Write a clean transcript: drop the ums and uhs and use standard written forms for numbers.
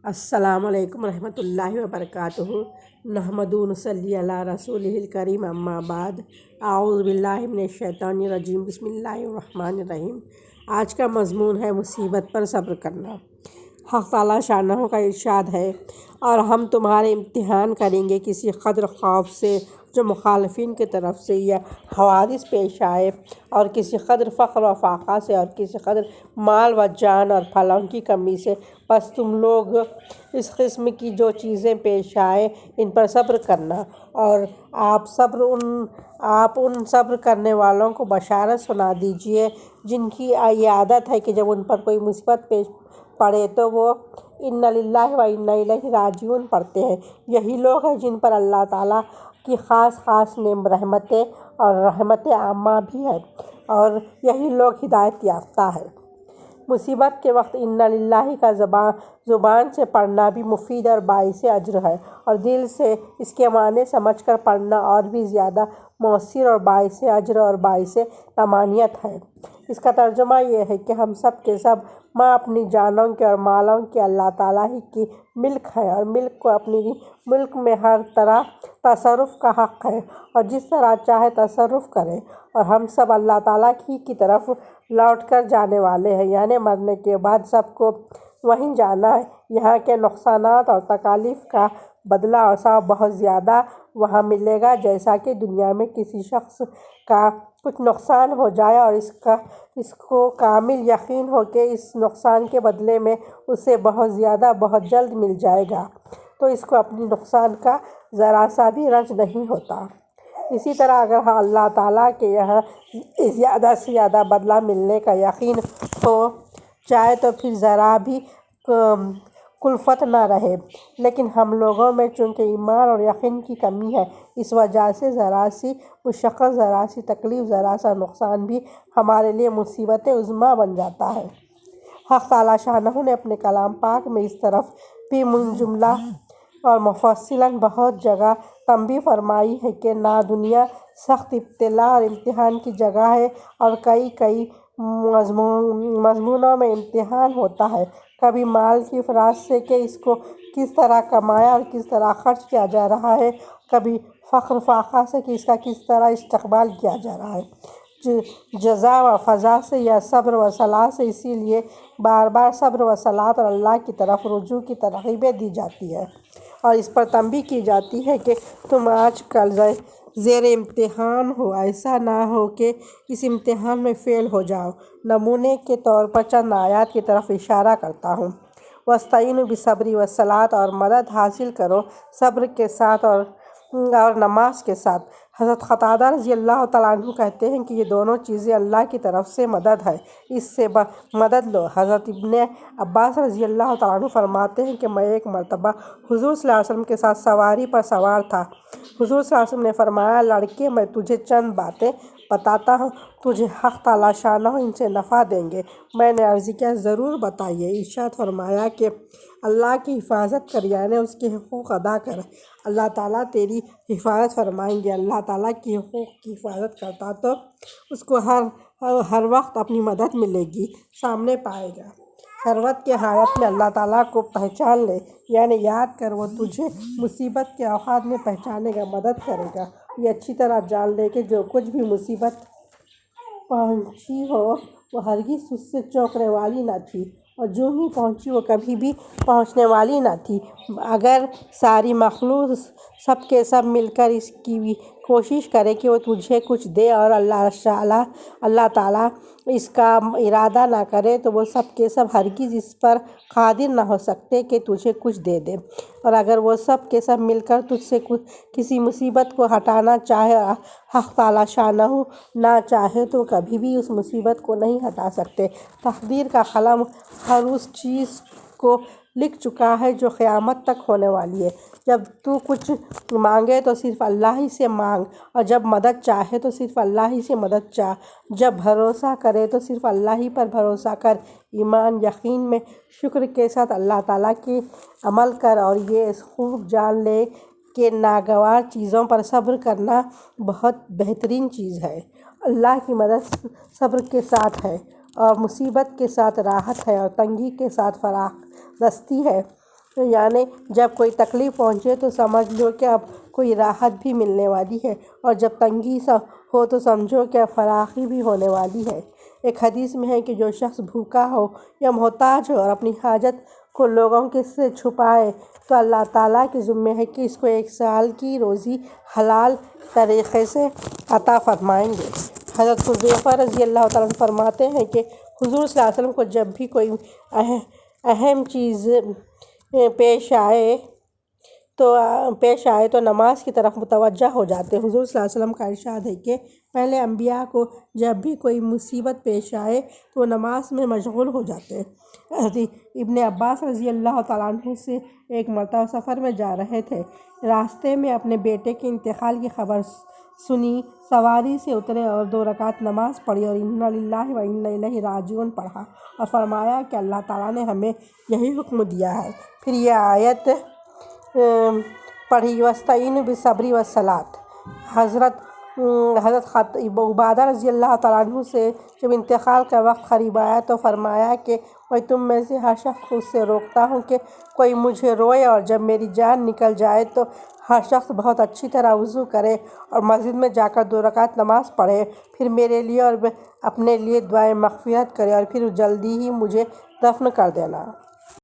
السلام علیکم ورحمۃ اللہ وبرکاتہ۔ نحمد و نصلی علی رسول الکریم، اما بعد، اعوذ باللہ من الشیطان الرجیم، بسم اللہ الرحمن الرحیم۔ آج کا مضمون ہے مصیبت پر صبر کرنا۔ حق تعالیٰ شانہ کا ارشاد ہے، اور ہم تمہارے امتحان کریں گے کسی قدر خوف سے جو مخالفین کی طرف سے یا حوادث پیش آئے، اور کسی قدر فقر و فاقہ سے، اور کسی قدر مال و جان اور پھلوں کی کمی سے۔ پس تم لوگ اس قسم کی جو چیزیں پیش آئے ان پر صبر کرنا، اور آپ ان صبر کرنے والوں کو بشارت سنا دیجئے جن کی یہ عادت ہے کہ جب ان پر کوئی مصیبت پیش پڑے تو وہ انا للہ و انا الیہ راجعون پڑھتے ہیں۔ یہی لوگ ہیں جن پر اللہ تعالیٰ کی خاص رحمتیں اور رحمت عامہ بھی ہے، اور یہی لوگ ہدایت یافتہ ہے۔ مصیبت کے وقت انا للہ کا زبان سے پڑھنا بھی مفید اور باعث اجر ہے، اور دل سے اس کے معنی سمجھ کر پڑھنا اور بھی زیادہ مؤثر اور باعث اجر اور باعث طمانینت ہے۔ اس کا ترجمہ یہ ہے کہ ہم سب کے سب ماں اپنی جانوں کے اور مالوں کے اللہ تعالیٰ ہی کی ملک ہے، اور ملک کو اپنی ملک میں ہر طرح تصرف کا حق ہے، اور جس طرح چاہے تصرف کرے، اور ہم سب اللہ تعالیٰ ہی کی طرف لوٹ کر جانے والے ہیں، یعنی مرنے کے بعد سب کو وہیں جانا ہے۔ یہاں کے نقصانات اور تکالیف کا بدلہ اور ثواب بہت زیادہ وہاں ملے گا، جیسا کہ دنیا میں کسی شخص کا کچھ نقصان ہو جائے اور اس کو کامل یقین ہو کہ اس نقصان کے بدلے میں اسے بہت زیادہ بہت جلد مل جائے گا، تو اس کو اپنی نقصان کا ذرا سا بھی رنج نہیں ہوتا۔ اسی طرح اگر اللہ تعالیٰ کے یہاں زیادہ سے زیادہ بدلہ ملنے کا یقین ہو جائے تو پھر ذرا بھی کلفت نہ رہے، لیکن ہم لوگوں میں چونکہ ایمان اور یقین کی کمی ہے، اس وجہ سے ذرا سی مشقت، ذرا سی تکلیف، ذرا سا نقصان بھی ہمارے لیے مصیبت عظمیٰ بن جاتا ہے۔ حق تعالیٰ شانہ نے اپنے کلام پاک میں اس طرف بھی جملہ اور مفصلاً بہت جگہ تنبیہ فرمائی ہے کہ نہ دنیا سخت ابتلاء اور امتحان کی جگہ ہے، اور کئی مضمونوں میں امتحان ہوتا ہے۔ کبھی مال کی افراط سے کہ اس کو کس طرح کمایا اور کس طرح خرچ کیا جا رہا ہے، کبھی فقر فاقہ سے کہ اس کا کس طرح استقبال کیا جا رہا ہے، جزا و فضا سے یا صبر و صلاح سے۔ اسی لیے بار بار صبر و صلاح اور اللہ کی طرف رجوع کی ترغیبیں دی جاتی ہے، اور اس پر تنبیہ کی جاتی ہے کہ تم آج کل زیر امتحان ہو، ایسا نہ ہو کہ اس امتحان میں فیل ہو جاؤ۔ نمونے کے طور پر چند آیات کی طرف اشارہ کرتا ہوں۔ وَاسْتَعِینُوا بِالصَّبْرِ وَالصَّلَاةِ، اور مدد حاصل کرو صبر کے ساتھ اور نماز کے ساتھ۔ حضرت قتادہ رضی اللہ تعالیٰ عنہ کہتے ہیں کہ یہ دونوں چیزیں اللہ کی طرف سے مدد ہے، اس سے مدد لو۔ حضرت ابن عباس رضی اللہ تعالیٰ عنہ فرماتے ہیں کہ میں ایک مرتبہ حضور صلی اللہ علیہ وسلم کے ساتھ سواری پر سوار تھا۔ حضور صلی اللہ علیہ وسلم نے فرمایا، لڑکے میں تجھے چند باتیں بتاتا ہوں، تجھے حق تعالیٰ شانہ ان سے نفع دیں گے۔ میں نے عرض کیا، ضرور بتائیے۔ ارشاد فرمایا کہ اللہ کی حفاظت کر، یعنی اس کے حقوق ادا کر، اللہ تعالیٰ تیری حفاظت فرمائیں گے۔ اللہ تعالیٰ کی حقوق کی حفاظت کرتا تو اس کو ہر وقت اپنی مدد ملے گی، سامنے پائے گا۔ ضرورت کے حالت میں اللہ تعالیٰ کو پہچان لے، یعنی یاد کر، وہ تجھے مصیبت کے اوقات میں پہچانے گا، مدد کرے گا۔ یہ اچھی طرح جان لے کہ جو کچھ بھی مصیبت پہنچی ہو وہ ہرگز اس سے چوکنے والی نہ تھی، اور جو ہی پہنچی وہ کبھی بھی پہنچنے والی نہ تھی۔ اگر ساری مخلوق سب کے سب مل کر اس کی بھی کوشش کرے کہ وہ تجھے کچھ دے، اور اللہ تعالیٰ اس کا ارادہ نہ کرے، تو وہ سب کے سب ہرگز اس پر قادر نہ ہو سکتے کہ تجھے کچھ دے دے۔ اور اگر وہ سب کے سب مل کر تجھ سے کسی مصیبت کو ہٹانا چاہے، حق تعالیٰ شانہ نہ چاہے، تو کبھی بھی اس مصیبت کو نہیں ہٹا سکتے۔ تقدیر کا قلم ہر اس چیز کو لکھ چکا ہے جو قیامت تک ہونے والی ہے۔ جب تو کچھ مانگے تو صرف اللہ ہی سے مانگ، اور جب مدد چاہے تو صرف اللہ ہی سے مدد چاہ۔ جب بھروسہ کرے تو صرف اللہ ہی پر بھروسہ کر۔ ایمان یقین میں شکر کے ساتھ اللہ تعالیٰ کی عمل کر، اور یہ خوب جان لے کہ ناگوار چیزوں پر صبر کرنا بہت بہترین چیز ہے۔ اللہ کی مدد صبر کے ساتھ ہے، اور مصیبت کے ساتھ راحت ہے، اور تنگی کے ساتھ فراخ دستی ہے۔ یعنی جب کوئی تکلیف پہنچے تو سمجھ لو کہ اب کوئی راحت بھی ملنے والی ہے، اور جب تنگی ہو تو سمجھو کہ اب فراخی بھی ہونے والی ہے۔ ایک حدیث میں ہے کہ جو شخص بھوکا ہو یا محتاج ہو اور اپنی حاجت کو لوگوں سے چھپائے تو اللہ تعالیٰ کے ذمہ ہے کہ اس کو 1 سال کی روزی حلال طریقے سے عطا فرمائیں گے۔ حضرت حذیفہ رضی اللہ تعالیٰ عنہ فرماتے ہیں کہ حضور صلی اللہ علیہ وسلم کو جب بھی کوئی اہم چیز پیش آئے تو نماز کی طرف متوجہ ہو جاتے۔ حضور صلی اللہ علیہ وسلم کا ارشاد ہے کہ پہلے انبیاء کو جب بھی کوئی مصیبت پیش آئے تو وہ نماز میں مشغول ہو جاتے۔ ابن عباس رضی اللہ تعالیٰ عنہ سے ایک مرتبہ سفر میں جا رہے تھے، راستے میں اپنے بیٹے کے انتقال کی خبر سنی، سواری سے اترے اور 2 رکعت نماز پڑھی اور اِنَّا لِلَّهِ وَإِنَّا إِلَيْهِ رَاجِعُونَ پڑھا اور فرمایا کہ اللہ تعالیٰ نے ہمیں یہی حکم دیا ہے۔ پھر یہ آیت پڑھی وَاسْتَعِینُوا بِالصَّبْرِ وَالصَّلَاةِ۔ حضرت عبادہ رضی اللہ تعالیٰ عنہ سے جب انتقال کا وقت قریب آیا تو فرمایا کہ میں تم میں سے ہر شخص کو اس سے روکتا ہوں کہ کوئی مجھے روئے، اور جب میری جان نکل جائے تو ہر شخص بہت اچھی طرح وضو کرے اور مسجد میں جا کر 2 رکعت نماز پڑھے، پھر میرے لیے اور اپنے لیے دعائے مغفرت کرے اور پھر جلدی ہی مجھے دفن کر دینا۔